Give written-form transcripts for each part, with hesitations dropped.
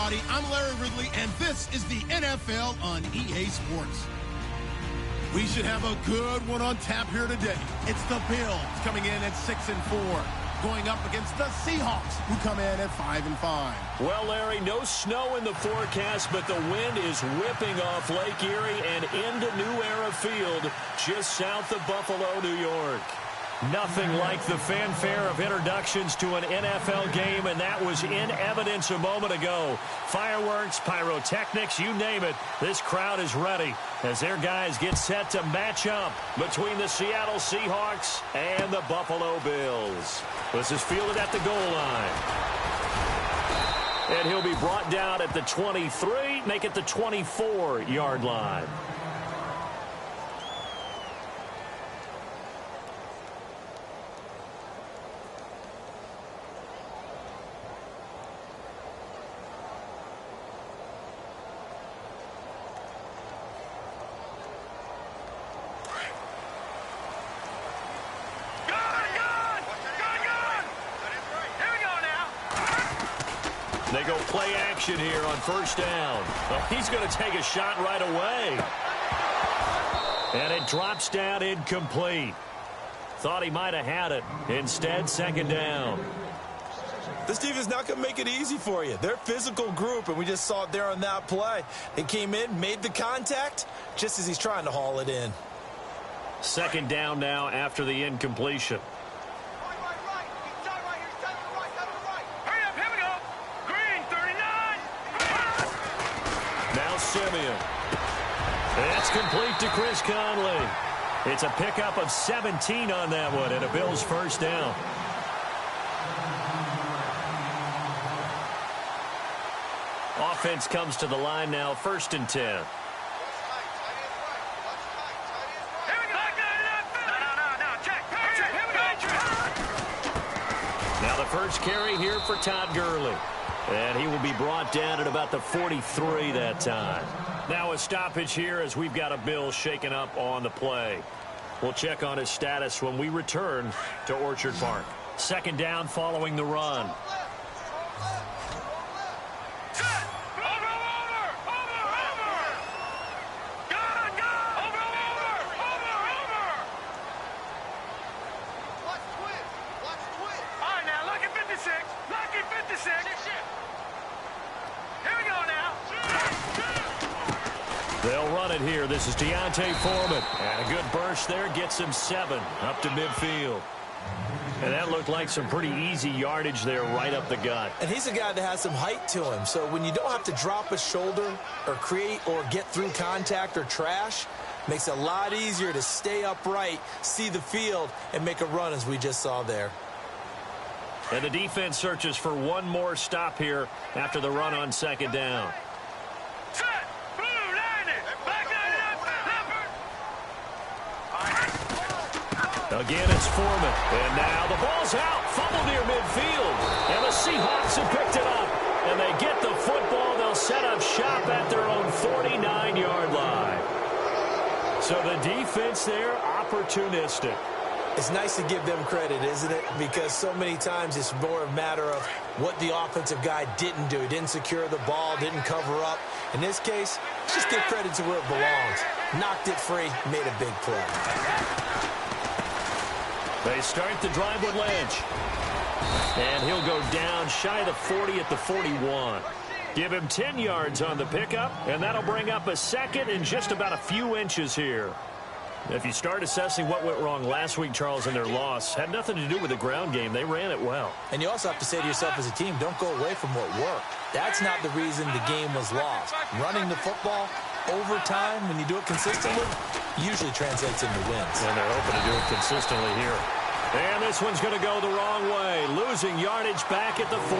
everybody. I'm Larry Ridley, and this is the NFL on EA Sports. We should have a good one on tap here today. It's the Bills coming in at 6-4, going up against the Seahawks, who come in at 5-5. Well, Larry, no snow in the forecast, but the wind is whipping off Lake Erie and into New Era Field, just south of Buffalo, New York. Nothing like the fanfare of introductions to an NFL game, and that was in evidence a moment ago. Fireworks, pyrotechnics, you name it. This crowd is ready as their guys get set to match up between the Seattle Seahawks and the Buffalo Bills. This is fielded at the goal line. And he'll be brought down at the 23, make it the 24-yard line. They go play action here on first down. Well, he's going to take a shot right away. And it drops down incomplete. Thought he might have had it. Instead, second down. This defense is not going to make it easy for you. They're a physical group, and we just saw it there on that play. They came in, made the contact, just as he's trying to haul it in. Second down now after the incompletion. Simeon. That's complete to Chris Conley. It's a pickup of 17 on that one and a Bills first down. Offense comes to the line now, 1st and 10. Now the first carry here for Todd Gurley. And he will be brought down at about the 43 that time. Now a stoppage here as we've got a Bill shaken up on the play. We'll check on his status when we return to Orchard Park. Second down following the run. They'll run it here. This is Deontay Foreman. And a good burst there gets him 7 up to midfield. And that looked like some pretty easy yardage there right up the gut. And he's a guy that has some height to him. So when you don't have to drop a shoulder or create or get through contact or trash, makes it a lot easier to stay upright, see the field, and make a run as we just saw there. And the defense searches for one more stop here after the run on second down. Again, it's Foreman. And now the ball's out. Fumble near midfield. And the Seahawks have picked it up. And they get the football. They'll set up shop at their own 49-yard line. So the defense there, opportunistic. It's nice to give them credit, isn't it? Because so many times it's more a matter of what the offensive guy didn't do. He didn't secure the ball, didn't cover up. In this case, let's just give credit to where it belongs. Knocked it free, made a big play. They start the drive with Lynch. And he'll go down shy of the 40 at the 41. Give him 10 yards on the pickup, and that'll bring up a second in just about a few inches here. If you start assessing what went wrong last week, Charles, in their loss, had nothing to do with the ground game. They ran it well. And you also have to say to yourself as a team, don't go away from what worked. That's not the reason the game was lost. Running the football over time, when you do it consistently, usually translates into wins. And they're hoping to do it consistently here. And this one's going to go the wrong way. Losing yardage back at the 42.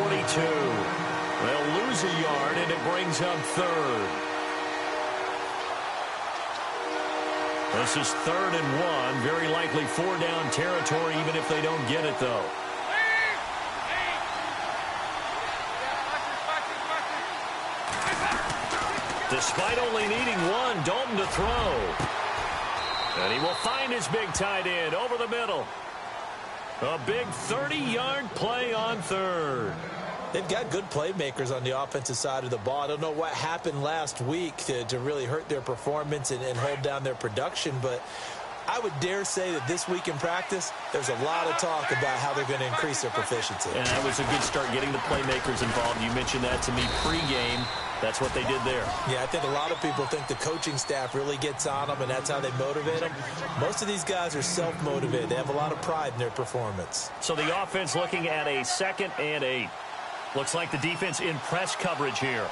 They'll lose a yard, and it brings up third. This is 3rd and 1. Very likely 4-down territory, even if they don't get it, though. Despite only needing one, Dalton to throw. And he will find his big tight end over the middle. A big 30-yard play on third. They've got good playmakers on the offensive side of the ball. I don't know what happened last week to really hurt their performance and hold down their production, but I would dare say that this week in practice, there's a lot of talk about how they're going to increase their proficiency. And that was a good start, getting the playmakers involved. You mentioned that to me pregame. That's what they did there. Yeah, I think a lot of people think the coaching staff really gets on them, and that's how they motivate them. Most of these guys are self-motivated. They have a lot of pride in their performance. So the offense looking at a 2nd and 8. Looks like the defense in press coverage here.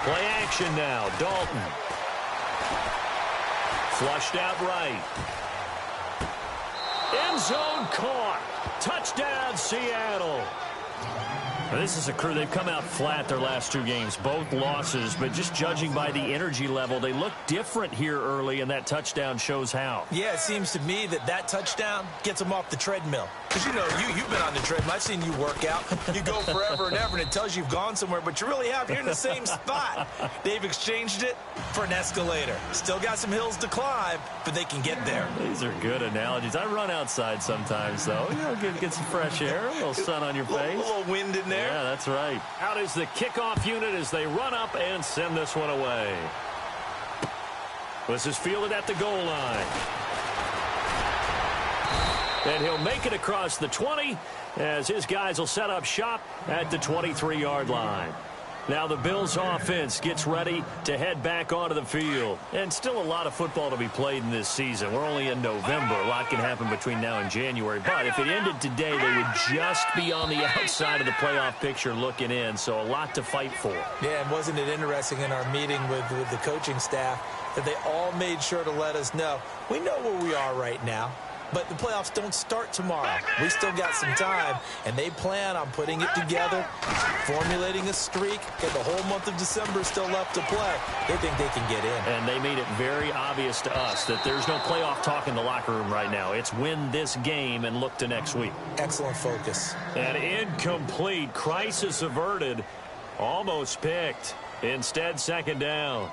Play action now. Dalton. Flushed out right. End zone caught. Touchdown, Seattle. Now, this is a crew. They've come out flat their last 2 games, both losses, but just judging by the energy level, they look different here early, and that touchdown shows how. Yeah, it seems to me that touchdown gets them off the treadmill. Because, you know, you've been on the treadmill. I've seen you work out. You go forever and ever, and it tells you you've gone somewhere, but you really have. You're in the same spot. They've exchanged it for an escalator. Still got some hills to climb, but they can get there. These are good analogies. I run outside sometimes, though. You know, get some fresh air, a little sun on your face. A little wind in there. Yeah, that's right. Out is the kickoff unit as they run up and send this one away. This is fielded at the goal line. And he'll make it across the 20 as his guys will set up shop at the 23-yard line. Now the Bills offense gets ready to head back onto the field. And still a lot of football to be played in this season. We're only in November. A lot can happen between now and January. But if it ended today, they would just be on the outside of the playoff picture looking in. So a lot to fight for. Yeah, and wasn't it interesting in our meeting with the coaching staff that they all made sure to let us know, we know where we are right now. But the playoffs don't start tomorrow. We still got some time, and they plan on putting it together, formulating a streak, and the whole month of December is still left to play. They think they can get in. And they made it very obvious to us that there's no playoff talk in the locker room right now. It's win this game and look to next week. Excellent focus. An incomplete. Crisis averted. Almost picked. Instead, 2nd down.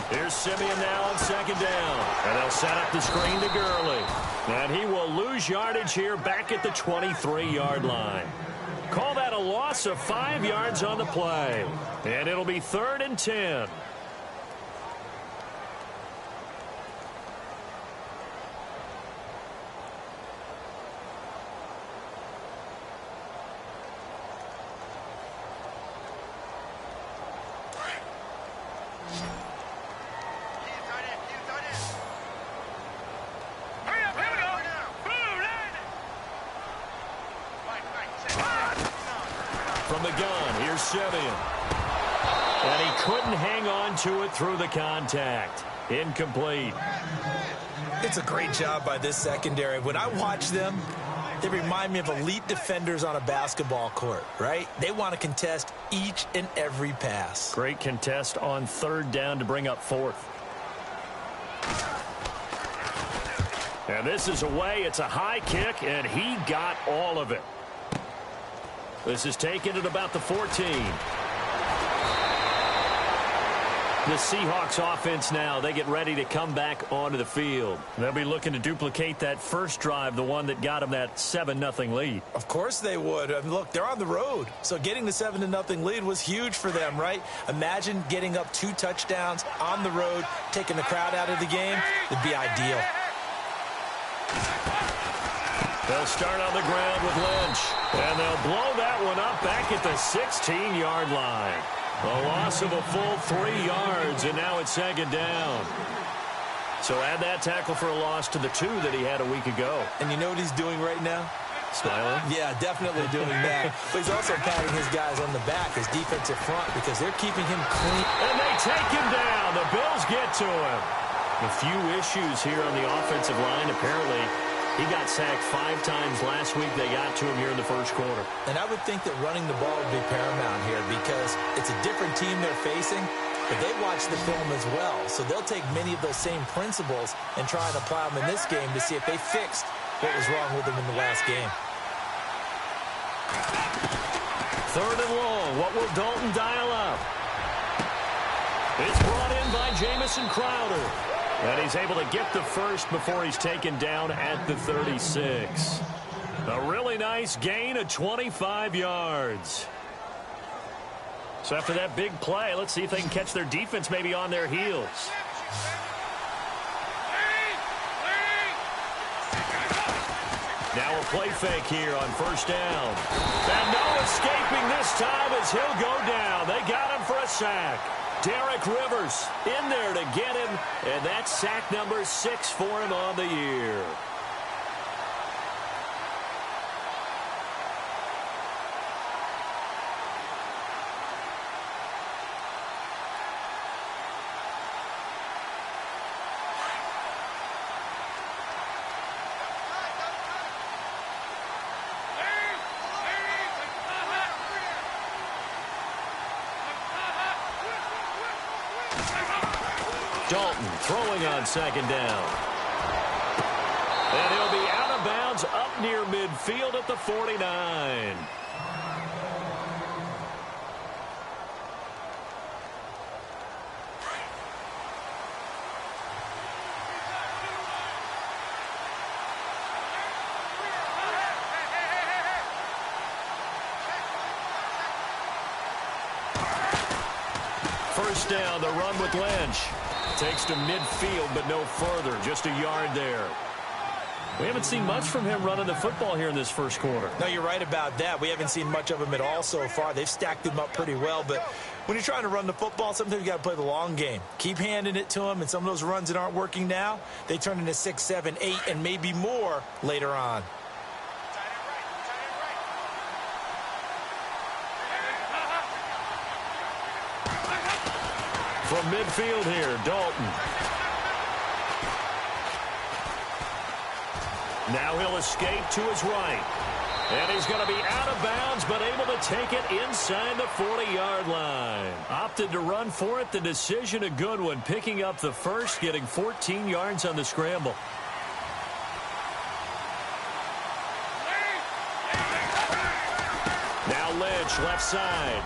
Here's Simeon now on 2nd down. And they'll set up the screen to Gurley. And he will lose yardage here back at the 23-yard line. Call that a loss of 5 yards on the play. And it'll be 3rd and 10. From the gun, here's Simeon. And he couldn't hang on to it through the contact. Incomplete. It's a great job by this secondary. When I watch them, they remind me of elite defenders on a basketball court, right? They want to contest each and every pass. Great contest on 3rd down to bring up 4th. And this is away. It's a high kick, and he got all of it. This is taken at about the 14. The Seahawks offense now, they get ready to come back onto the field. They'll be looking to duplicate that first drive, the one that got them that 7-0 lead. Of course they would. I mean, look, they're on the road. So getting the 7-0 lead was huge for them, right? Imagine getting up 2 touchdowns on the road, taking the crowd out of the game. It'd be ideal. They'll start on the ground with Lynch. And they'll blow that one up back at the 16-yard line. A loss of a full 3 yards, and now it's 2nd down. So add that tackle for a loss to the 2 that he had a week ago. And you know what he's doing right now? Smiling? Yeah, definitely doing that. But he's also patting his guys on the back, his defensive front, because they're keeping him clean. And they take him down. The Bills get to him. A few issues here on the offensive line. Apparently, he got sacked 5 times last week. They got to him here in the first quarter. And I would think that running the ball would be paramount here because it's a different team they're facing, but they watch the film as well. So they'll take many of those same principles and try and apply them in this game to see if they fixed what was wrong with them in the last game. Third and long. What will Dalton dial up? It's brought in by Jamison Crowder. And he's able to get the first before he's taken down at the 36. A really nice gain of 25 yards. So after that big play, let's see if they can catch their defense maybe on their heels. Now a play fake here on first down. And no escaping this time as he'll go down. They got him for a sack. Derek Rivers in there to get him, and that's sack number 6 for him on the year. Dalton throwing on second down. And he'll be out of bounds up near midfield at the 49. First down, the run with Lynch. Takes to midfield, but no further. Just a yard there. We haven't seen much from him running the football here in this first quarter. No, you're right about that. We haven't seen much of him at all so far. They've stacked him up pretty well, but when you're trying to run the football, sometimes you got to play the long game. Keep handing it to him, and some of those runs that aren't working now, they turn into 6, 7, 8, and maybe more later on. From midfield here, Dalton. Now he'll escape to his right. And he's going to be out of bounds, but able to take it inside the 40-yard line. Opted to run for it. The decision a good one. Picking up the first, getting 14 yards on the scramble. Now Lynch, left side.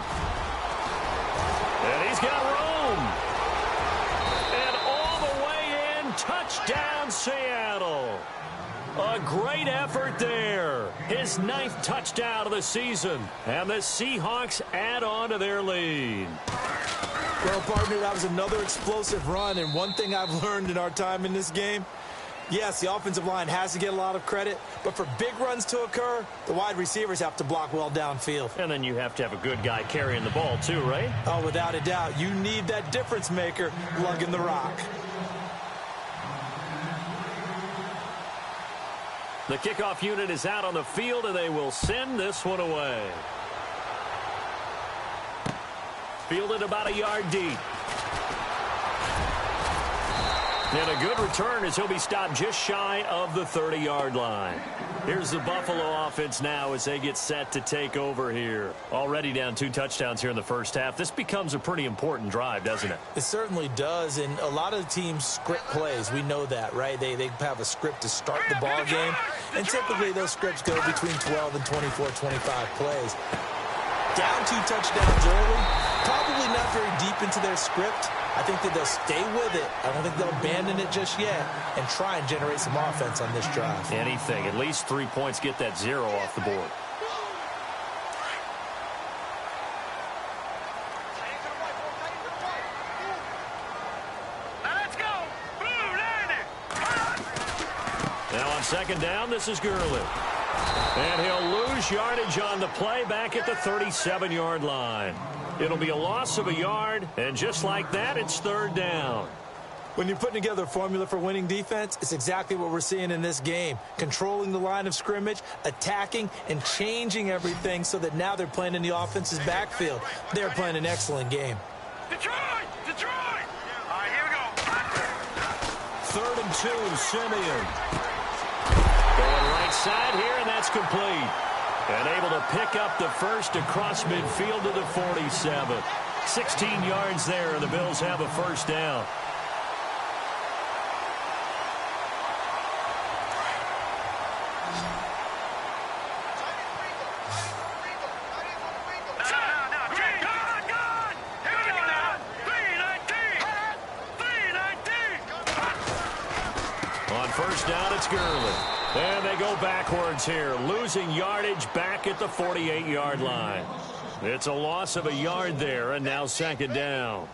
And he's got room. And all the way in, touchdown Seattle. A great effort there. His 9th touchdown of the season. And the Seahawks add on to their lead. Well, partner, that was another explosive run. And one thing I've learned in our time in this game, yes, the offensive line has to get a lot of credit, but for big runs to occur, the wide receivers have to block well downfield. And then you have to have a good guy carrying the ball too, right? Oh, without a doubt. You need that difference maker lugging the rock. The kickoff unit is out on the field, and they will send this one away. Fielded about a yard deep. And a good return as he'll be stopped just shy of the 30-yard line. Here's the Buffalo offense now as they get set to take over here. Already down 2 touchdowns here in the first half. This becomes a pretty important drive, doesn't it? It certainly does, and a lot of teams script plays. We know that, right? They have a script to start the ball game, and typically those scripts go between 12 and 24, 25 plays. Down 2 touchdowns early, probably not very deep into their script. I think that they'll stay with it. I don't think they'll abandon it just yet and try and generate some offense on this drive. Anything. At least 3 points, get that 0 off the board. Let's go. Now on second down, this is Gurley. And he'll lose yardage on the play back at the 37-yard line. It'll be a loss of a yard, and just like that, it's third down. When you're putting together a formula for winning defense, it's exactly what we're seeing in this game. Controlling the line of scrimmage, attacking, and changing everything so that now they're playing in the offense's backfield. They're playing an excellent game. Detroit! Detroit! All right, here we go. 3rd and 2, Simeon. Going right side here, and that's complete. And able to pick up the first across midfield to the 47. 16 yards there, and the Bills have a first down. first down, it's Gurley. And they go backwards here, losing yardage back at the 48-yard line. It's a loss of a yard there, and now second down.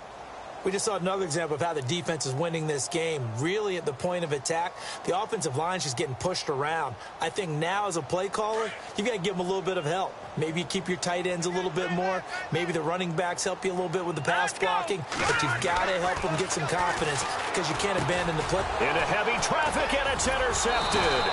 We just saw another example of how the defense is winning this game. Really at the point of attack, the offensive line's just getting pushed around. I think now as a play caller, you've got to give them a little bit of help. Maybe you keep your tight ends a little bit more. Maybe the running backs help you a little bit with the pass blocking. But you've got to help them get some confidence because you can't abandon the play. Into heavy traffic, and it's intercepted.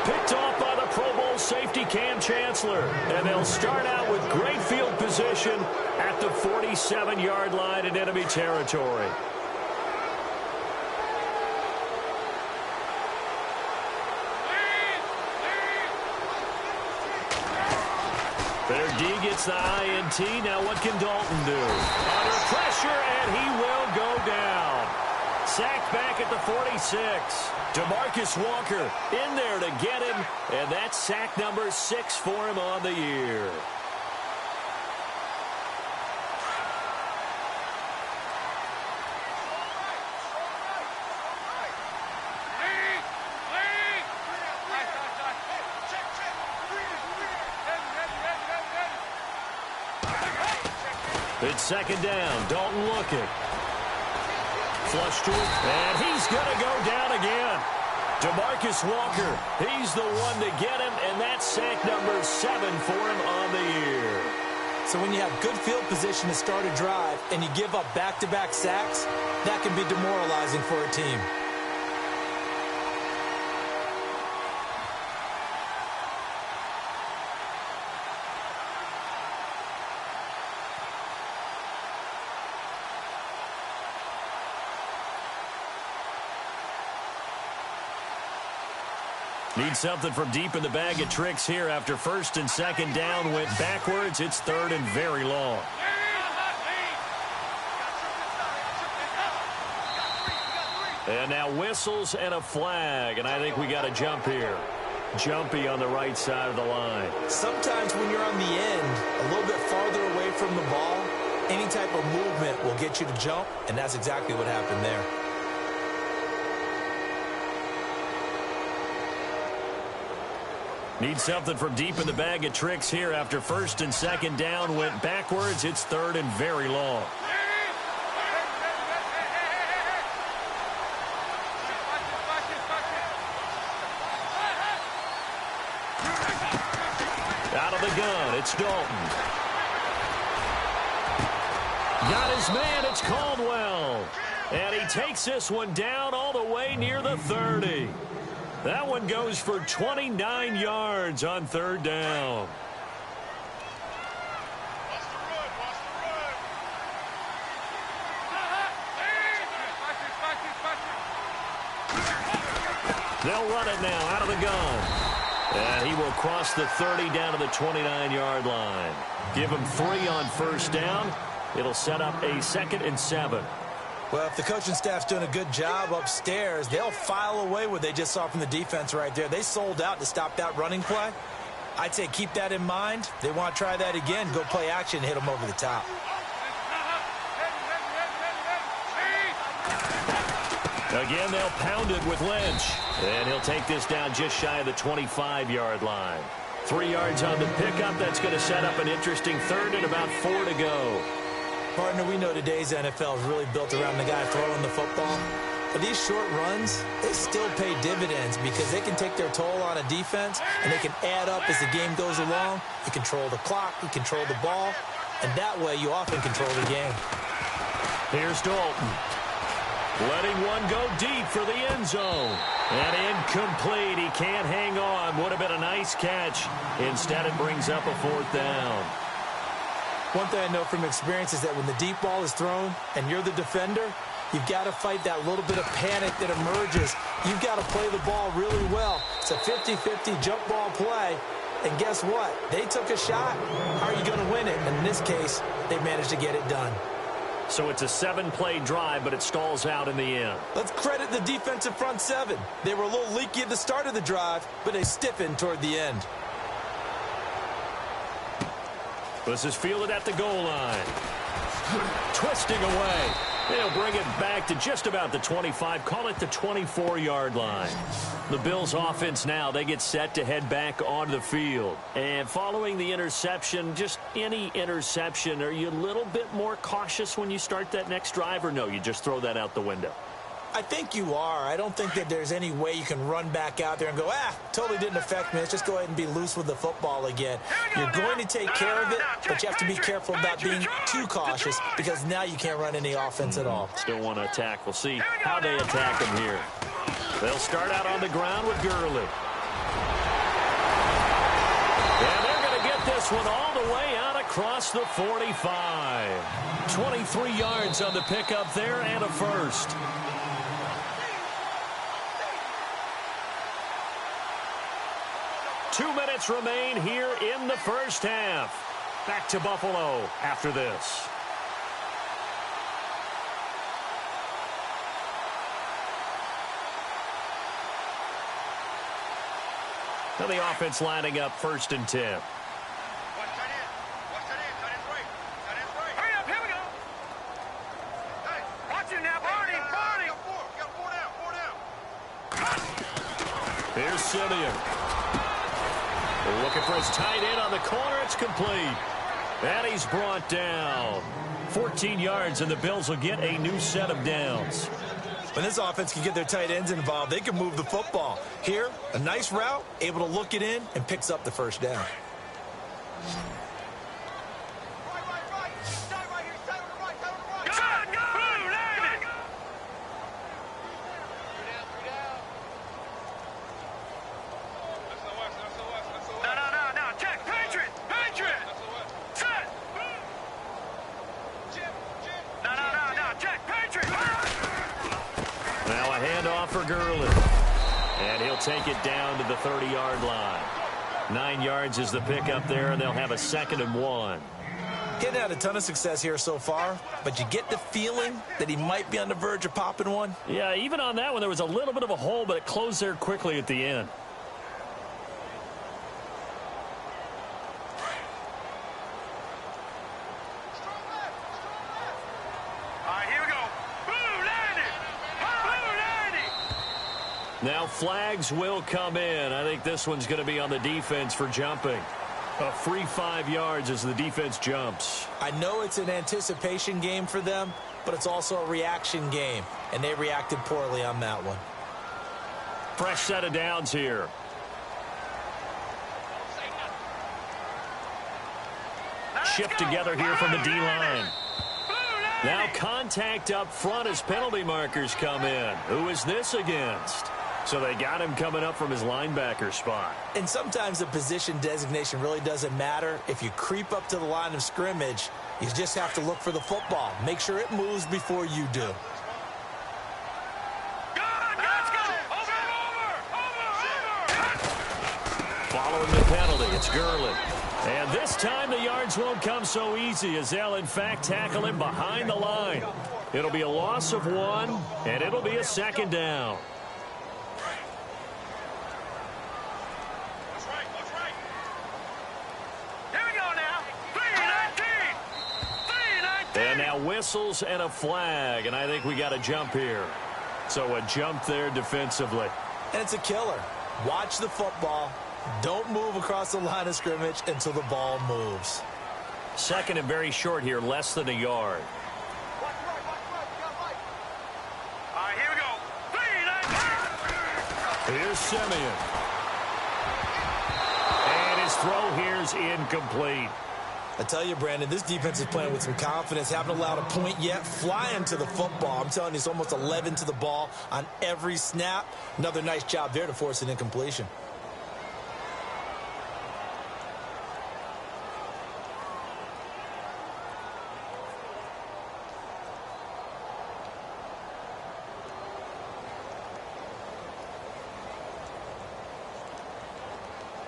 Picked off by the Pro Bowl safety Cam Chancellor. And they'll start out with great field position at the 47-yard line in enemy territory. Their D gets the INT. Now what can Dalton do? Under pressure, and he will go down. Sacked back at the 46. DeMarcus Walker in there to get him, and that's sack number 6 for him on the year. It's second down. Dalton looking. Flush to it, and he's going to go down again. DeMarcus Walker, he's the one to get him, and that's sack number 7 for him on the year. So when you have good field position to start a drive and you give up back-to-back sacks, that can be demoralizing for a team. Need something from deep in the bag of tricks here after first and second down went backwards. It's third and very long. And now whistles and a flag, and I think we got a jump here. Jumpy on the right side of the line. Sometimes when you're on the end, a little bit farther away from the ball, any type of movement will get you to jump, and that's exactly what happened there. Need something from deep in the bag of tricks here after first and second down went backwards. It's third and very long. Out of the gun, it's Dalton. Got his man, it's Caldwell. And he takes this one down all the way near the 30. That one goes for 29 yards on third down. They'll run it now out of the gun. And he will cross the 30 down to the 29-yard line. Give him 3 on first down. It'll set up a 2nd and 7. Well, if the coaching staff's doing a good job upstairs, they'll file away what they just saw from the defense right there. They sold out to stop that running play. I'd say keep that in mind. They want to try that again, go play action, hit them over the top. Again, they'll pound it with Lynch. And he'll take this down just shy of the 25-yard line. 3 yards on the pickup. That's going to set up an interesting third and about 4 to go. Partner, we know today's NFL is really built around the guy throwing the football. But these short runs, they still pay dividends because they can take their toll on a defense and they can add up as the game goes along. You control the clock, you control the ball, and that way you often control the game. Here's Dalton. Letting one go deep for the end zone. And incomplete. He can't hang on. Would have been a nice catch. Instead, it brings up a 4th down. One thing I know from experience is that when the deep ball is thrown and you're the defender, you've got to fight that little bit of panic that emerges. You've got to play the ball really well. It's a 50-50 jump ball play. And guess what? They took a shot. How are you going to win it? And in this case, they managed to get it done. So it's a 7-play drive, but it stalls out in the end. Let's credit the defensive front 7. They were a little leaky at the start of the drive, but they stiffened toward the end. This is fielded at the goal line. Twisting away. They'll bring it back to just about the 25, call it the 24-yard line. The Bills offense now, they get set to head back onto the field. And following the interception, just any interception, are you a little bit more cautious when you start that next drive, or no, you just throw that out the window? I think you are. I don't think that there's any way you can run back out there and go, totally didn't affect me. Let's just go ahead and be loose with the football again. You're going to take care of it, but you have to be careful about being too cautious because now you can't run any offense at all. Still want to attack. We'll see how they attack him here. They'll start out on the ground with Gurley. And they're going to get this one all the way out across the 45. 23 yards on the pickup there and a first. Two minutes remain here in the first half. Back to Buffalo after this. Now the offense lining up 1st and 10. Hurry up, here we go. Hey, watch him now, Barney. Got four down. Here's Simeon. Looking for his tight end on the corner. It's complete. And he's brought down. 14 yards, and the Bills will get a new set of downs. When this offense can get their tight ends involved, they can move the football. Here, a nice route, able to look it in, and picks up the first down. For Gurley. And he'll take it down to the 30-yard line. 9 yards is the pickup there, and they'll have a 2nd and 1. Getting had a ton of success here so far, but you get the feeling that he might be on the verge of popping one. Yeah, even on that one, there was a little bit of a hole, but it closed there quickly at the end. Now flags will come in. I think this one's going to be on the defense for jumping. A free 5 yards as the defense jumps. I know it's an anticipation game for them, but it's also a reaction game, and they reacted poorly on that one. Fresh set of downs here. Shipped together here from the D-line. Now contact up front as penalty markers come in. Who is this against? So they got him coming up from his linebacker spot. And sometimes the position designation really doesn't matter. If you creep up to the line of scrimmage, you just have to look for the football. Make sure it moves before you do. Following the penalty, it's Gurley. And this time the yards won't come so easy as they'll, in fact, tackle him behind the line. It'll be a loss of 1, and it'll be a 2nd down. And now whistles and a flag, and I think we got a jump here. So a jump there defensively. And it's a killer. Watch the football. Don't move across the line of scrimmage until the ball moves. 2nd and very short here, less than a yard. Here we go. Here's Simeon. And his throw here's incomplete. I tell you, Brandon, this defense is playing with some confidence. Haven't allowed a point yet. Flying to the football. I'm telling you, it's almost 11 to the ball on every snap. Another nice job there to force an incompletion.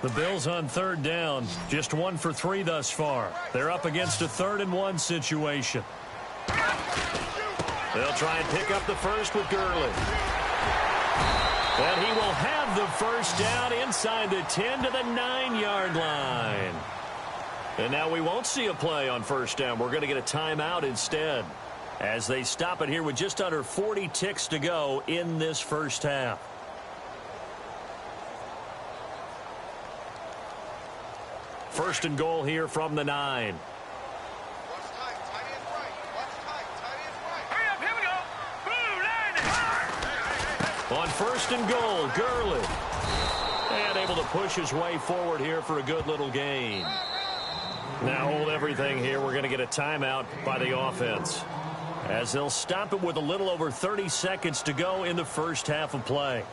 The Bills on 3rd down, just 1 for 3 thus far. They're up against a 3rd and 1 situation. They'll try and pick up the first with Gurley. And he will have the first down inside the 10 to the 9-yard line. And now we won't see a play on 1st down. We're going to get a timeout instead. as they stop it here with just under 40 ticks to go in this first half. First and goal here from the 9. On first and goal, Gurley. And able to push his way forward here for a good little gain. Now hold everything here. We're going to get a timeout by the offense, as they'll stop it with a little over 30 seconds to go in the first half of play.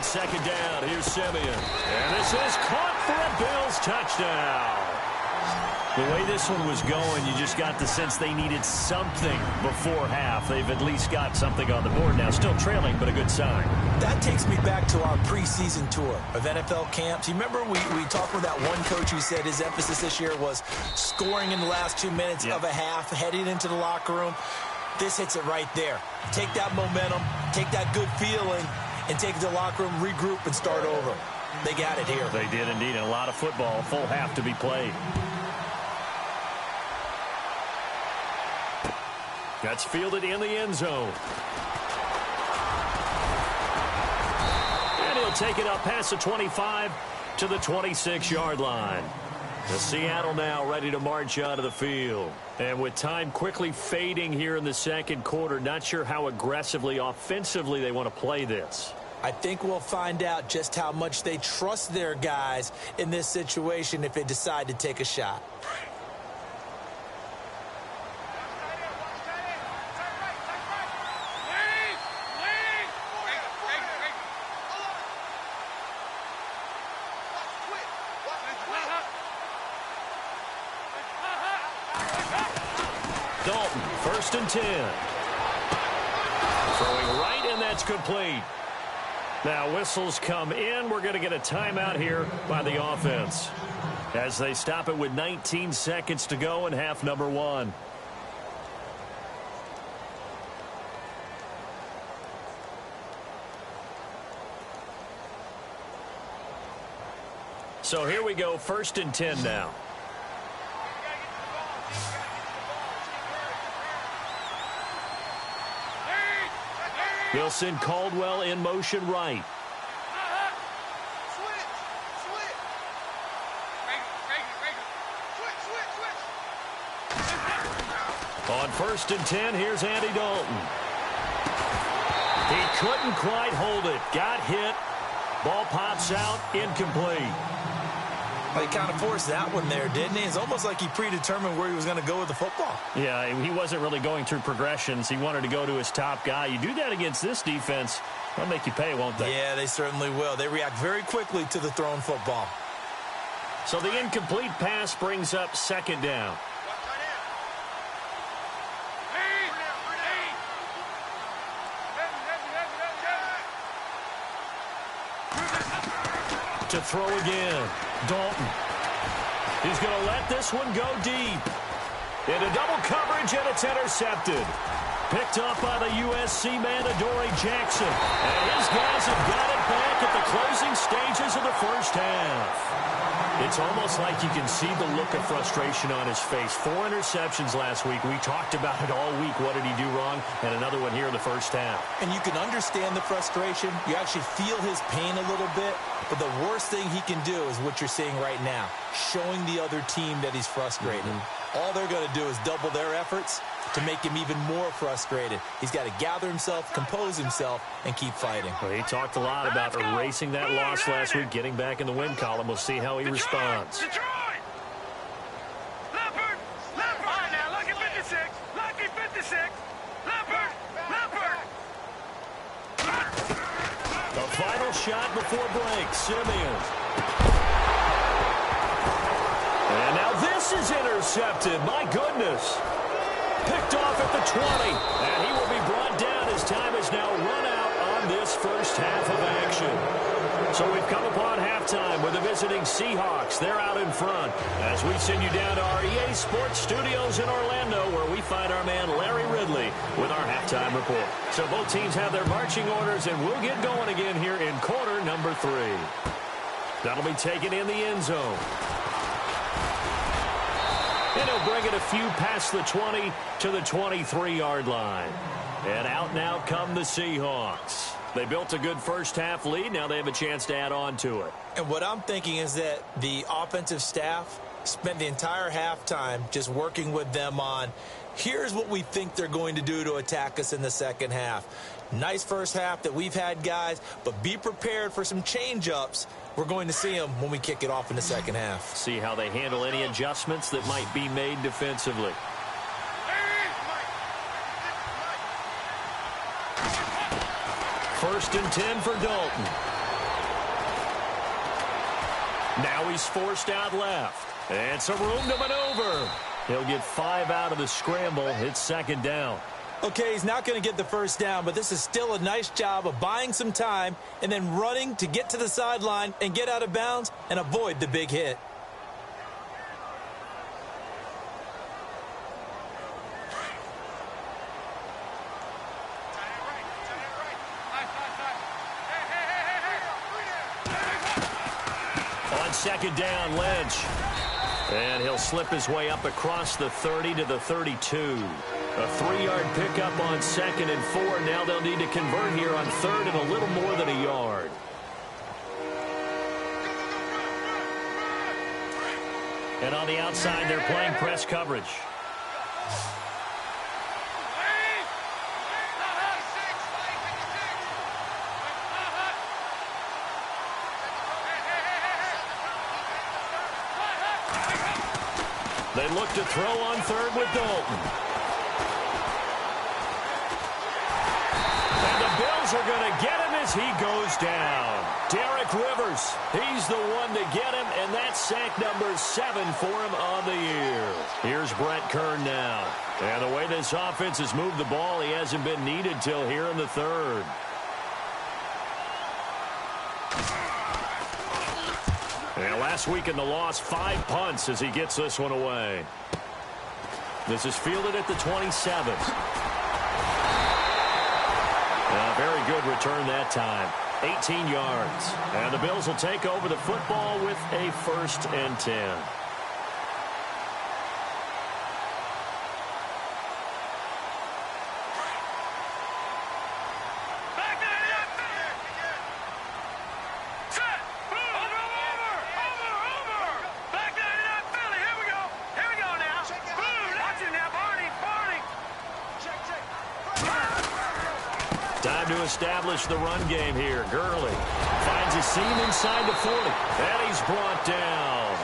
Second down, here's Simeon. And this is caught for a Bills touchdown. The way this one was going, you just got the sense they needed something before half. They've at least got something on the board now. Still trailing, but a good sign. That takes me back to our preseason tour of NFL camps. You remember we talked with that one coach who said his emphasis this year was scoring in the last 2 minutes of a half, heading into the locker room. This hits it right there. Take that momentum, take that good feeling, and take it to the locker room, regroup, and start over. They got it here. They did indeed. And a lot of football, full half to be played. That's fielded in the end zone. And he'll take it up past the 25 to the 26-yard line. The Seattle now ready to march out of the field. And with time quickly fading here in the second quarter, not sure how aggressively, offensively they want to play this. I think we'll find out just how much they trust their guys in this situation if they decide to take a shot. Dalton, first and 10. Throwing right, and that's complete. Now whistles come in. We're going to get a timeout here by the offense, as they stop it with 19 seconds to go in half number 1. So here we go, first and 10 now. He'll send Caldwell in motion right. On first and 10, here's Andy Dalton. He couldn't quite hold it. Got hit. Ball pops out, incomplete. Well, he kind of forced that one there, didn't he? It's almost like he predetermined where he was going to go with the football. Yeah, he wasn't really going through progressions. He wanted to go to his top guy. You do that against this defense, they'll make you pay, won't they? Yeah, they certainly will. They react very quickly to the thrown football. So the incomplete pass brings up second down. To throw again, Dalton. He's going to let this one go deep. Into double coverage, and it's intercepted. Picked up by the USC man, Adoree Jackson. And his guys have got it back at the closing stages of the first half. It's almost like you can see the look of frustration on his face. 4 interceptions last week. We talked about it all week. What did he do wrong? And another one here in the first half. And you can understand the frustration. You actually feel his pain a little bit. But the worst thing he can do is what you're seeing right now, showing the other team that he's frustrated. All they're going to do is double their efforts to make him even more frustrated. He's got to gather himself, compose himself, and keep fighting. Well, he talked a lot about erasing that loss last week, getting back in the win column. We'll see how he responds. Detroit! Leopard! Leopard! All right, now, lucky 56. Lucky 56. Leopard! Leopard! The final shot before break, Simeon. And now this is intercepted. My goodness. Picked off at the 20. And he will be brought down as time is now run out on on this first half of action. So we've come upon halftime with the visiting Seahawks. They're out in front as we send you down to our EA Sports Studios in Orlando, where we find our man Larry Ridley with our halftime report. So both teams have their marching orders, and we'll get going again here in quarter number 3. That'll be taken in the end zone. And he'll bring it a few past the 20 to the 23-yard line. And out now come the Seahawks. They built a good first-half lead. Now they have a chance to add on to it. And what I'm thinking is that the offensive staff spent the entire halftime just working with them on, here's what we think they're going to do to attack us in the second half. Nice first half that we've had, guys, but be prepared for some change-ups. We're going to see them when we kick it off in the second half. See how they handle any adjustments that might be made defensively. First and 10 for Dalton. Now he's forced out left. And some room to maneuver. He'll get 5 out of the scramble. It's second down. Okay, he's not going to get the first down, but this is still a nice job of buying some time and then running to get to the sideline and get out of bounds and avoid the big hit. On second down, Lynch. And he'll slip his way up across the 30 to the 32. A 3-yard pickup on second and 4. Now they'll need to convert here on third and a little more than a yard. And on the outside, they're playing press coverage. They look to throw on third with Dalton. And the Bills are going to get him as he goes down. Derek Rivers, he's the one to get him, and that's sack number 7 for him on the year. Here's Brett Kern now. And the way this offense has moved the ball, he hasn't been needed till here in the third. And last week in the loss, 5 punts as he gets this one away. This is fielded at the 27. A very good return that time. 18 yards. And the Bills will take over the football with a first and 10. Time to establish the run game here. Gurley finds a seam inside the 40. And he's brought down.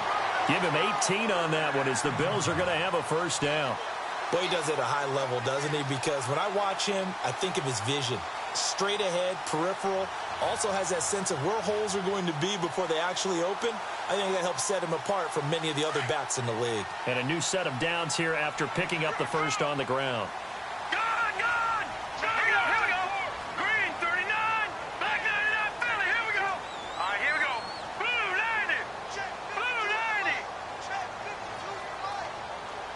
Give him 18 on that one as the Bills are going to have a first down. Well, he does it at a high level, doesn't he? Because when I watch him, I think of his vision. Straight ahead, peripheral. Also has that sense of where holes are going to be before they actually open. I think that helps set him apart from many of the other backs in the league. And a new set of downs here after picking up the first on the ground.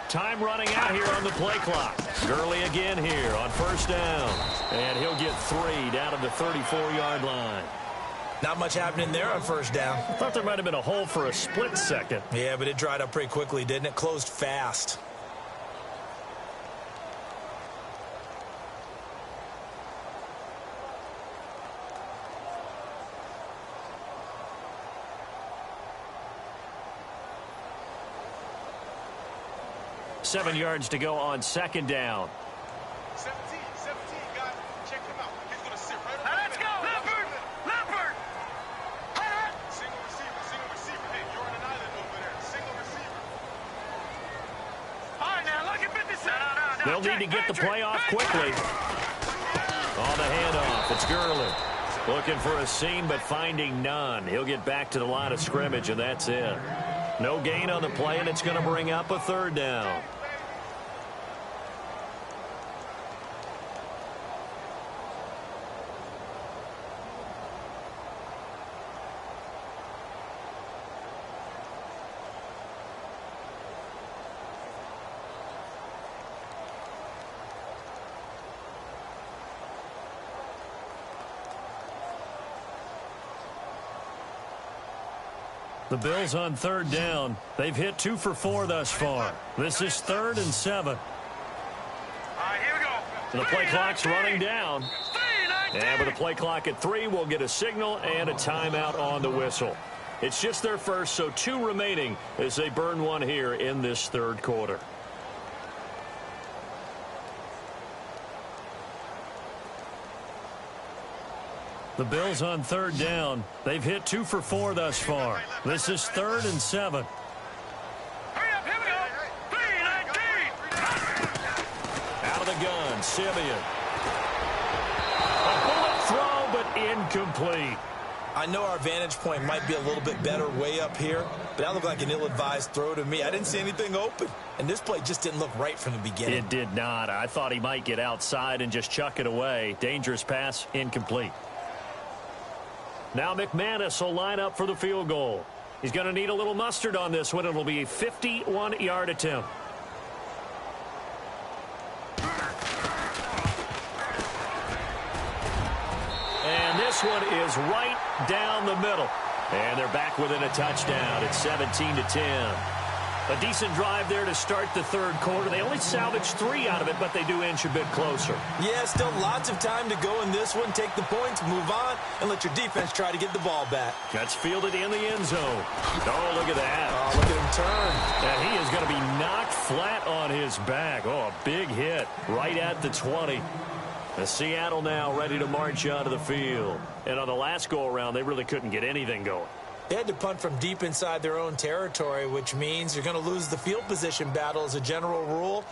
Time running out here on the play clock. Gurley again here on first down. And he'll get 3 down to the 34-yard line. Not much happening there on first down. I thought there might have been a hole for a split second. Yeah, but it dried up pretty quickly, didn't it? Closed fast. Seven yards to go on second down. 17, guys. Check him out. He's going to sit right over there. Let's go. Leopard. Single receiver. Hey, you're on an island over there. Single receiver. All right, now, look at 56. No. They'll need to get the play off quickly. On the handoff, it's Gurley. Looking for a seam, but finding none. He'll get back to the line of scrimmage, and that's it. No gain on the play, and it's going to bring up a third down. The Bills on third down. They've hit 2 for 4 thus far. This is 3rd and 7. Here we go. The play clock's running down. And with the play clock at 3, we'll get a signal and a timeout on the whistle. It's just their first, so 2 remaining as they burn one here in this third quarter. The Bills on third down. They've hit 2 for 4 thus far. This is 3rd and 7. Hurry up, here we go. 3-19. Out of the gun, Simeon. A bullet throw, but incomplete. I know our vantage point might be a little bit better way up here, but that looked like an ill-advised throw to me. I didn't see anything open, and this play just didn't look right from the beginning. It did not. I thought he might get outside and just chuck it away. Dangerous pass, incomplete. Now McManus will line up for the field goal. He's going to need a little mustard on this one. It'll be a 51-yard attempt. And this one is right down the middle. And they're back within a touchdown. It's 17-10. A decent drive there to start the third quarter. They only salvaged 3 out of it, but they do inch a bit closer. Yeah, still lots of time to go in this one. Take the points, move on, and let your defense try to get the ball back. That's fielded in the end zone. Oh, look at that. Oh, look at him turn. And he is going to be knocked flat on his back. Oh, a big hit right at the 20. The Seattle now ready to march onto the field. And on the last go-around, they really couldn't get anything going. They had to punt from deep inside their own territory, which means you're going to lose the field position battle as a general rule.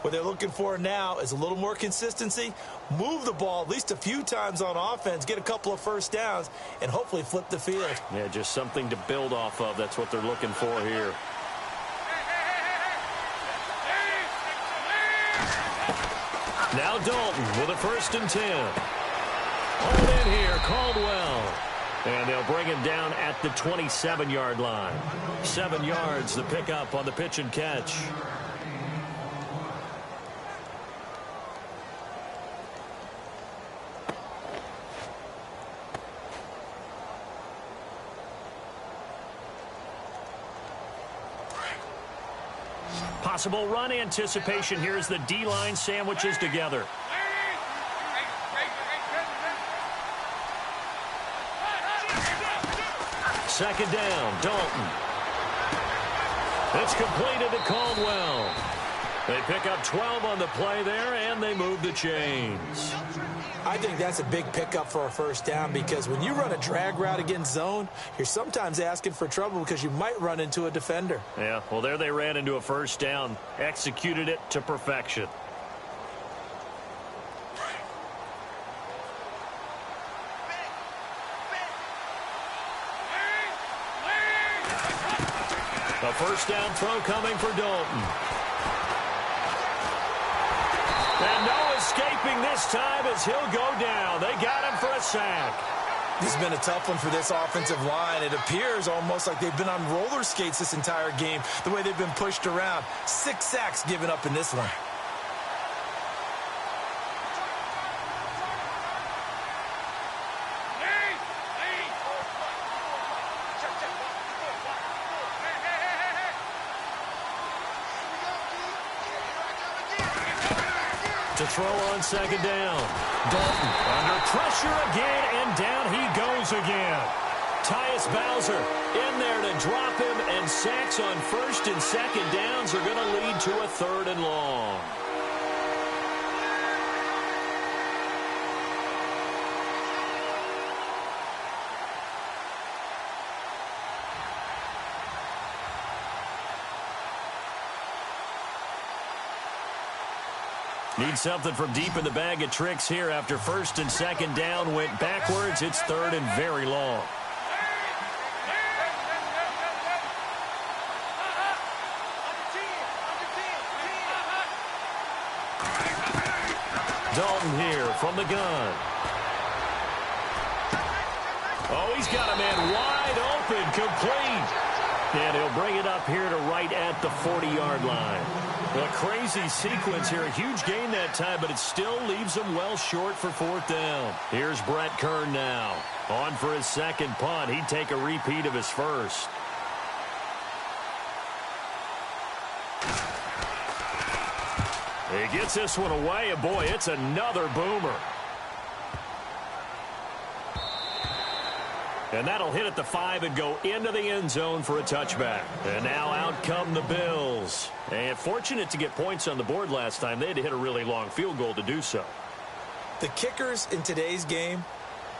What they're looking for now is a little more consistency, move the ball at least a few times on offense, get a couple of first downs, and hopefully flip the field. Yeah, just something to build off of. That's what they're looking for here. Now Dalton with a 1st and 10. Hold in here, Caldwell. And they'll bring him down at the 27-yard line. 7 yards, the pickup on the pitch and catch. Possible run anticipation here as the D-line sandwiches together. Second down, Dalton. It's completed to Caldwell. They pick up 12 on the play there, and they move the chains. I think that's a big pickup for a first down because when you run a drag route against zone, you're sometimes asking for trouble because you might run into a defender. Yeah, well, there they ran into a first down, executed it to perfection. A first down throw coming for Dalton. And no escaping this time as he'll go down. They got him for a sack. This has been a tough one for this offensive line. It appears almost like they've been on roller skates this entire game, the way they've been pushed around. 6 sacks given up in this one. To throw on second down. Dalton under pressure again, and down he goes again. Tyus Bowser in there to drop him, and sacks on first and second downs are going to lead to a 3rd and long. Need something from deep in the bag of tricks here after first and second down went backwards. It's 3rd and very long. Dalton here from the gun. Oh, he's got a man wide open, complete. And he'll bring it up here to right at the 40-yard line. A crazy sequence here. A huge gain that time, but it still leaves him well short for 4th down. Here's Brett Kern now. On for his second punt. He'd take a repeat of his first. He gets this one away, and boy, it's another boomer. And that'll hit at the 5 and go into the end zone for a touchback. And now out come the Bills. And fortunate to get points on the board last time. They had to hit a really long field goal to do so. The kickers in today's game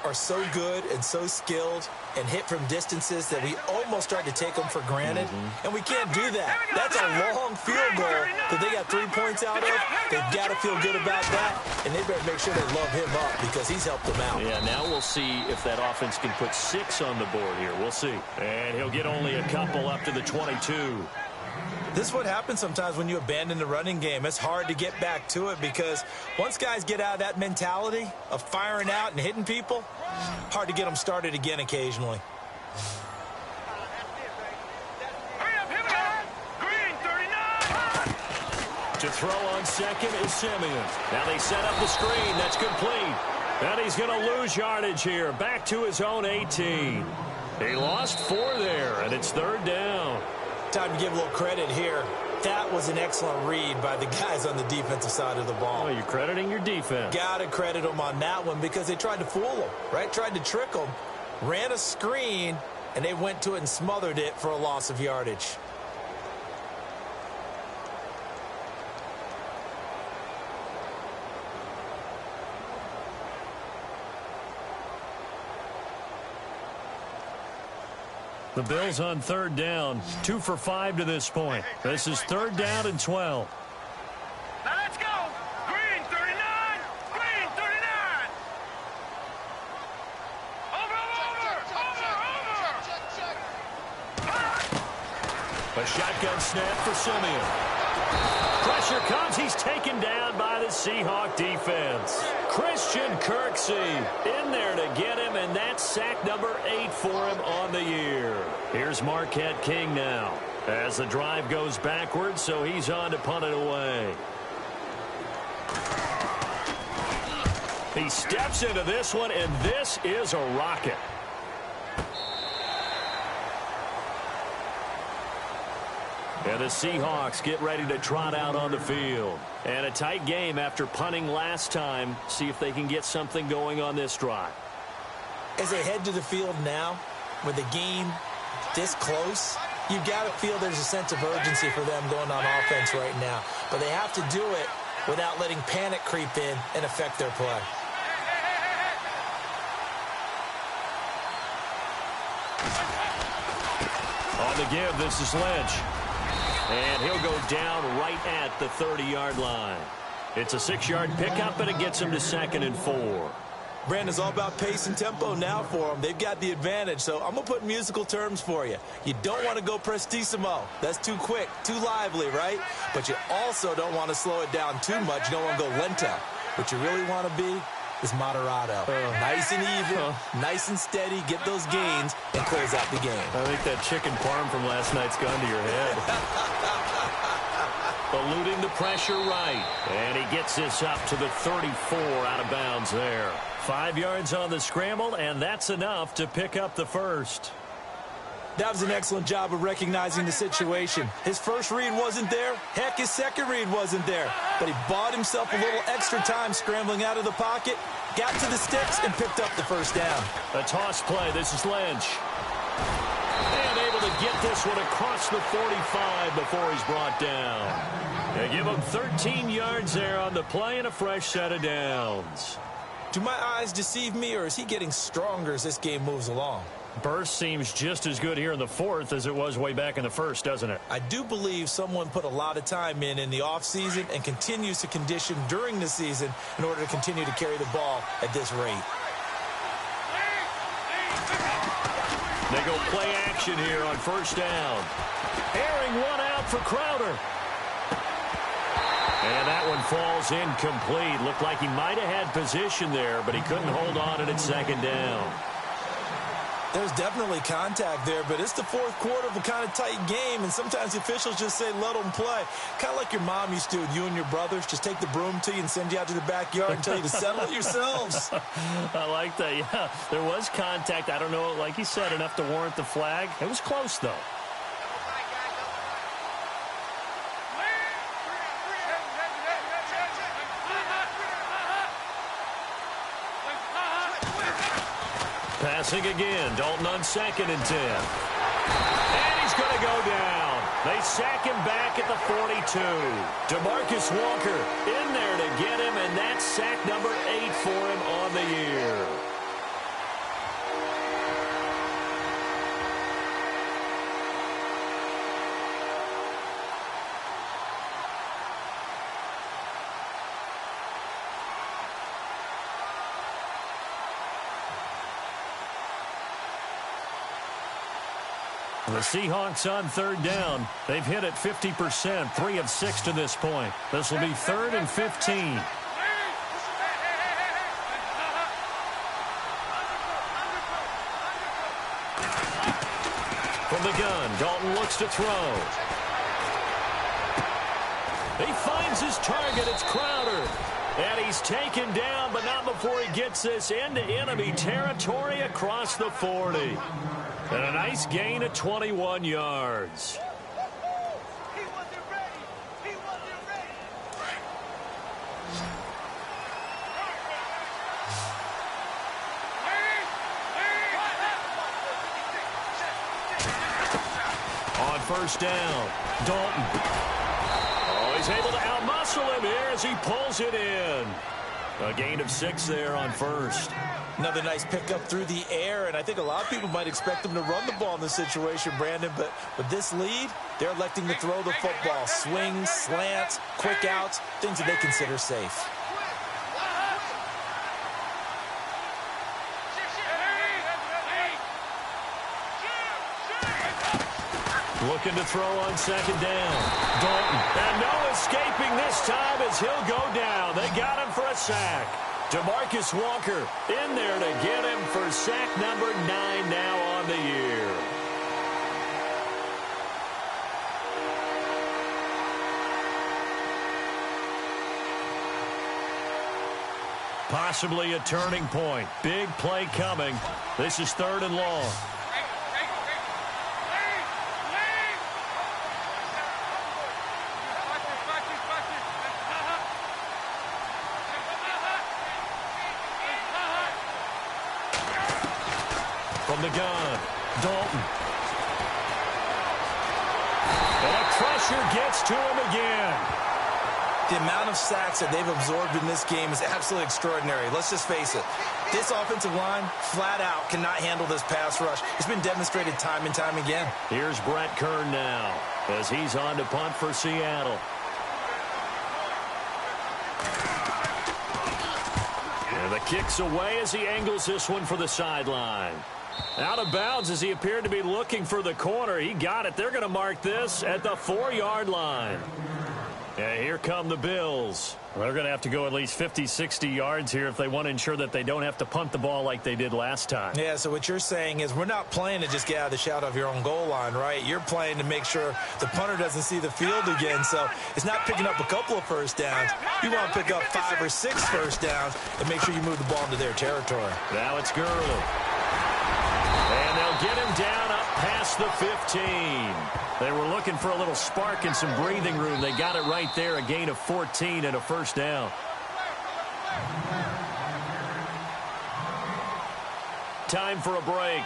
are so good and so skilled and hit from distances that we almost start to take them for granted. And we can't do that. That's a long field goal that they got 3 points out of. They've got to feel good about that, and they better make sure they love him up because he's helped them out. Yeah, now we'll see if that offense can put 6 on the board here. We'll see. And he'll get only a couple up to the 22. This is what happens sometimes when you abandon the running game. It's hard to get back to it because once guys get out of that mentality of firing out and hitting people, hard to get them started again occasionally. To throw on second is Simeon. Now they set up the screen. That's complete. And he's going to lose yardage here. Back to his own 18. He lost 4 there, and it's 3rd down. Time to give a little credit here. That was an excellent read by the guys on the defensive side of the ball. Oh, you're crediting your defense. Got to credit them on that one because they tried to fool them, right? Tried to trick them, ran a screen, and they went to it and smothered it for a loss of yardage. The Bills on 3rd down, 2 for 5 to this point. This is 3rd down and 12. Now let's go. Green 39. Green 39. Over. A shotgun snap for Simeon. Pressure comes. He's taken down by the Seahawk defense. Christian Kirksey in there to get him, and that's sack number 8 for him on the year. Here's Marquette King now as the drive goes backwards, so he's on to punt it away. He steps into this one, and this is a rocket. And the Seahawks get ready to trot out on the field. And a tight game after punting last time. See if they can get something going on this drive. As they head to the field now, with the game this close, you've got to feel there's a sense of urgency for them going on offense right now. But they have to do it without letting panic creep in and affect their play. On the give, this is Lynch. And he'll go down right at the 30-yard line. It's a 6-yard pickup, and it gets him to 2nd and 4. Brandon's all about pace and tempo now for them. They've got the advantage, so I'm going to put musical terms for you. You don't want to go prestissimo. That's too quick, too lively, right? But you also don't want to slow it down too much. You don't want to go lento. What you really want to be is moderato. Nice and even, nice and steady, get those gains, and close out the game. I think that chicken parm from last night's gone to your head. Eluding the pressure right. And he gets this up to the 34 out of bounds there. 5 yards on the scramble, and that's enough to pick up the first. That was an excellent job of recognizing the situation. His first read wasn't there. Heck, his second read wasn't there. But he bought himself a little extra time scrambling out of the pocket, got to the sticks, and picked up the first down. A toss play. This is Lynch. And able to get this one across the 45 before he's brought down. They give him 13 yards there on the play and a fresh set of downs. Do my eyes deceive me, or is he getting stronger as this game moves along? Burst seems just as good here in the 4th as it was way back in the 1st, doesn't it? I do believe someone put a lot of time in the offseason and continues to condition during the season in order to continue to carry the ball at this rate. They go play action here on 1st down. Airing one out for Crowder. And that one falls incomplete. Looked like he might have had position there, but he couldn't hold on at 2nd down. There's definitely contact there, but it's the 4th quarter of a kind of tight game, and sometimes the officials just say, let them play. Kind of like your mom used to with you and your brothers. Just take the broom to you and send you out to the backyard and tell you to settle it yourselves. I like that, yeah. There was contact. I don't know, like you said, enough to warrant the flag. It was close, though. Passing again. Dalton on 2nd and 10. And he's going to go down. They sack him back at the 42. DeMarcus Walker in there to get him, and that's sack number 8 for him on the year. The Seahawks on 3rd down. They've hit it 50%, 3 of 6 to this point. This will be 3rd and 15. From the gun, Dalton looks to throw. He finds his target. It's Crowder. And he's taken down, but not before he gets this into enemy territory across the 40. And a nice gain of 21 yards. He wasn't ready. He wasn't ready. On 1st down, Dalton. Oh, he's able to outmuscle him here as he pulls it in. A gain of 6 there on 1st. Another nice pickup through the air, and I think a lot of people might expect them to run the ball in this situation, Brandon, but with this lead, they're electing to throw the football. Swings, slants, quick outs, things that they consider safe. Looking to throw on 2nd down. Dalton. And no escaping this time as he'll go down. They got him for a sack. DeMarcus Walker in there to get him for sack number 9 now on the year. Possibly a turning point. Big play coming. This is 3rd and long. From the gun, Dalton. And pressure gets to him again. The amount of sacks that they've absorbed in this game is absolutely extraordinary. Let's just face it. This offensive line, flat out, cannot handle this pass rush. It's been demonstrated time and time again. Here's Brett Kern now as he's on to punt for Seattle. And the kick's away as he angles this one for the sideline. Out of bounds as he appeared to be looking for the corner. He got it. They're going to mark this at the 4-yard line. And here come the Bills. They're going to have to go at least 50, 60 yards here if they want to ensure that they don't have to punt the ball like they did last time. Yeah, so what you're saying is we're not playing to just get out of the shadow of your own goal line, right? You're playing to make sure the punter doesn't see the field again. So it's not picking up a couple of first downs. You want to pick up 5 or 6 first downs and make sure you move the ball into their territory. Now it's Gurley. And they'll get him down up past the 15. They were looking for a little spark and some breathing room. They got it right there, a gain of 14 and a first down. Time for a break.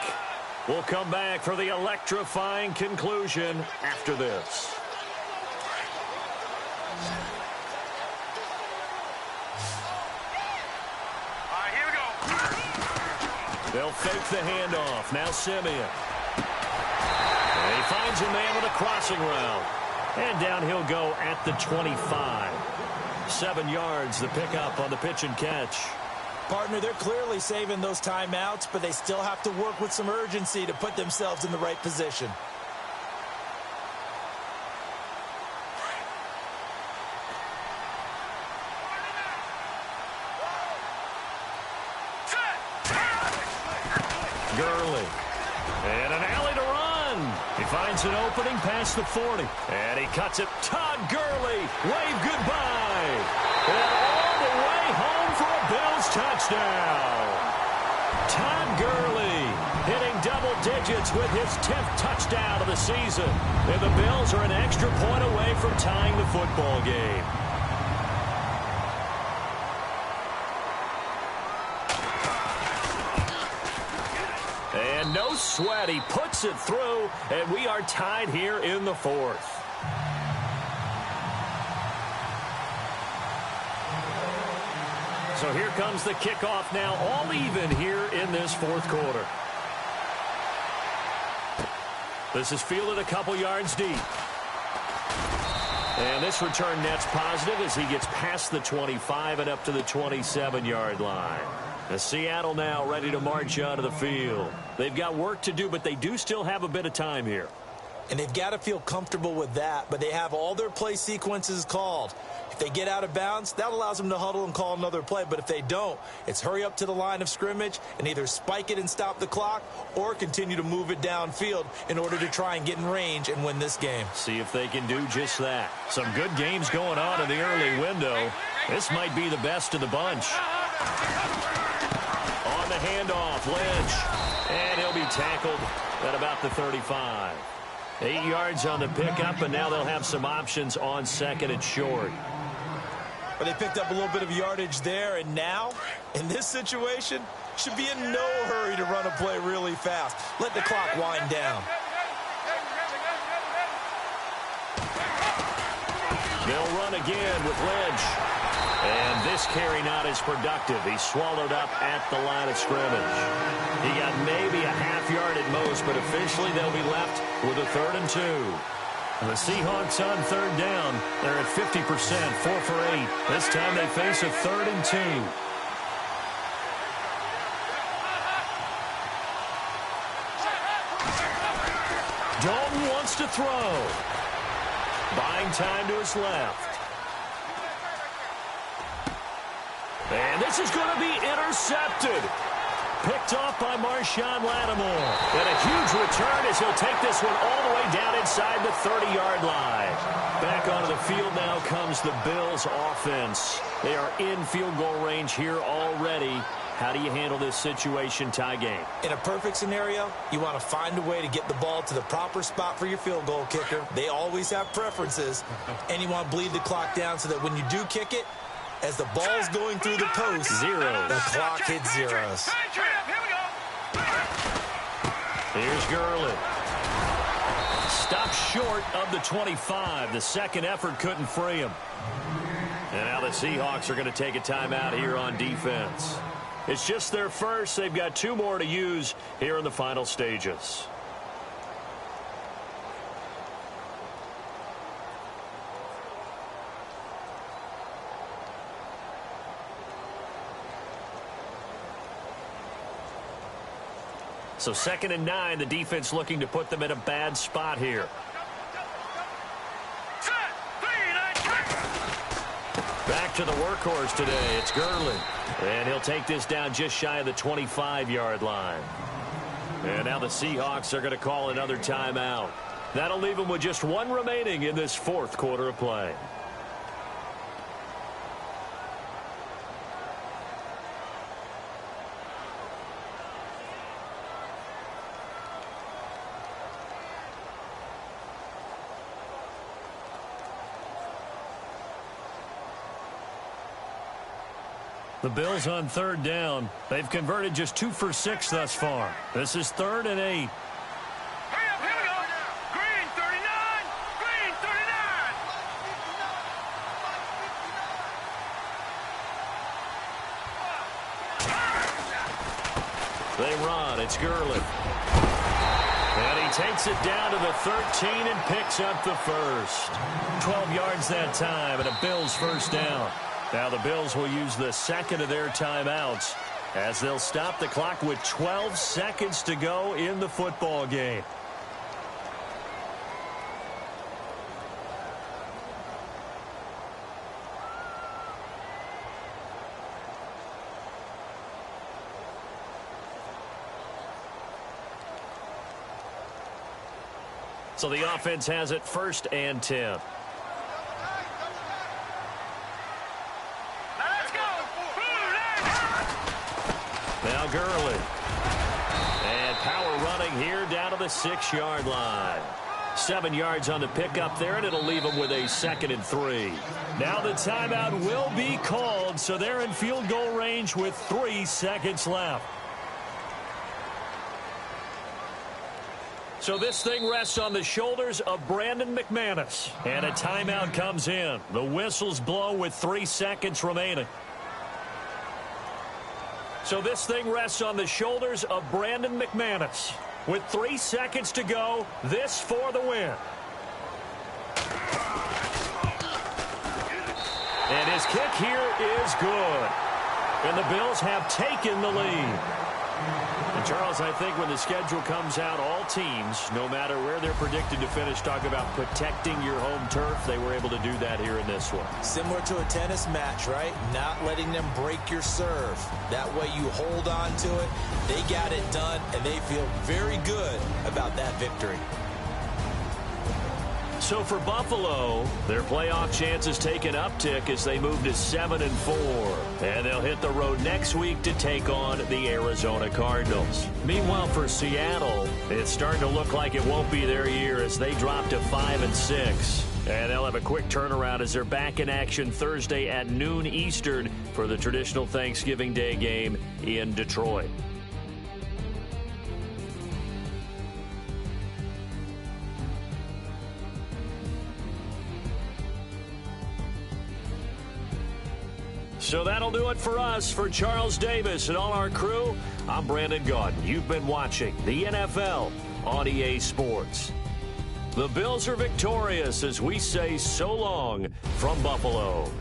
We'll come back for the electrifying conclusion after this. Here we go. They'll fake the handoff. Now Simeon. And he finds a man with a crossing route. And down he'll go at the 25. 7 yards the pickup on the pitch and catch. Partner, they're clearly saving those timeouts, but they still have to work with some urgency to put themselves in the right position. Gurley. And an alley to run. He finds an opening past the 40. And he cuts it. Todd Gurley. Wave goodbye. And all the way home for a Bills touchdown. Todd Gurley hitting double digits with his 10th touchdown of the season. And the Bills are an extra point away from tying the football game. no sweat. He puts it through, and we are tied here in the fourth. So here comes the kickoff now, all even here in this fourth quarter. This is fielded a couple yards deep. And this return net's positive as he gets past the 25 and up to the 27-yard line. As Seattle now ready to march onto the field. They've got work to do, but they do still have a bit of time here. And they've got to feel comfortable with that, but they have all their play sequences called. If they get out of bounds, that allows them to huddle and call another play. But if they don't, it's hurry up to the line of scrimmage and either spike it and stop the clock or continue to move it downfield in order to try and get in range and win this game. See if they can do just that. Some good games going on in the early window. This might be the best of the bunch. On the handoff, Lynch. And he'll be tackled at about the 35. 8 yards on the pickup, and now they'll have some options on second and short. But they picked up a little bit of yardage there, and now, in this situation, should be in no hurry to run a play really fast. Let the clock wind down. They'll run again with Lynch. And this carry not as productive. He's swallowed up at the line of scrimmage. He got maybe a half yard at most, but officially they'll be left with a 3rd and 2. The Seahawks on 3rd down. They're at 50%, 4 for 8. This time they face a 3rd and 2. Dalton wants to throw. Buying time to his left. And this is going to be intercepted. Picked off by Marshawn Lattimore. And a huge return as he'll take this one all the way down inside the 30-yard line. Back onto the field now comes the Bills offense. They are in field goal range here already. How do you handle this situation, tie game? In a perfect scenario, you want to find a way to get the ball to the proper spot for your field goal kicker. They always have preferences. And you want to bleed the clock down so that when you do kick it, as the ball's going through the post, the clock hits zeros. Here's Gurley. Stopped short of the 25. The second effort couldn't free him. And now the Seahawks are going to take a timeout here on defense. It's just their first. They've got 2 more to use here in the final stages. So 2nd and 9, the defense looking to put them in a bad spot here. Back to the workhorse today. It's Gurley. And he'll take this down just shy of the 25-yard line. And now the Seahawks are going to call another timeout. That'll leave them with just 1 remaining in this 4th quarter of play. The Bills on 3rd down. They've converted just 2 for 6 thus far. This is 3rd and 8. Here we go. Green 39. Green 39. They run. It's Gurley. And he takes it down to the 13 and picks up the first. 12 yards that time and a Bills first down. Now the Bills will use the second of their timeouts as they'll stop the clock with 12 seconds to go in the football game. So the offense has it 1st and 10. Now Gurley. And power running here down to the 6-yard line. 7 yards on the pickup there, and it'll leave them with a 2nd and 3. Now the timeout will be called, so they're in field goal range with 3 seconds left. So this thing rests on the shoulders of Brandon McManus. And a timeout comes in. The whistles blow with 3 seconds remaining. So this thing rests on the shoulders of Brandon McManus. With 3 seconds to go, this for the win. And his kick here is good. And the Bills have taken the lead. And Charles, I think when the schedule comes out, all teams, no matter where they're predicted to finish, talk about protecting your home turf. They were able to do that here in this one. Similar to a tennis match, right? Not letting them break your serve. That way you hold on to it. They got it done, and they feel very good about that victory. So for Buffalo, their playoff chances take an uptick as they move to 7-4. And they'll hit the road next week to take on the Arizona Cardinals. Meanwhile, for Seattle, it's starting to look like it won't be their year as they drop to 5-6. And they'll have a quick turnaround as they're back in action Thursday at noon Eastern for the traditional Thanksgiving Day game in Detroit. So that'll do it for us. For Charles Davis and all our crew, I'm Brandon Gaudin. You've been watching the NFL on EA Sports. The Bills are victorious as we say so long from Buffalo.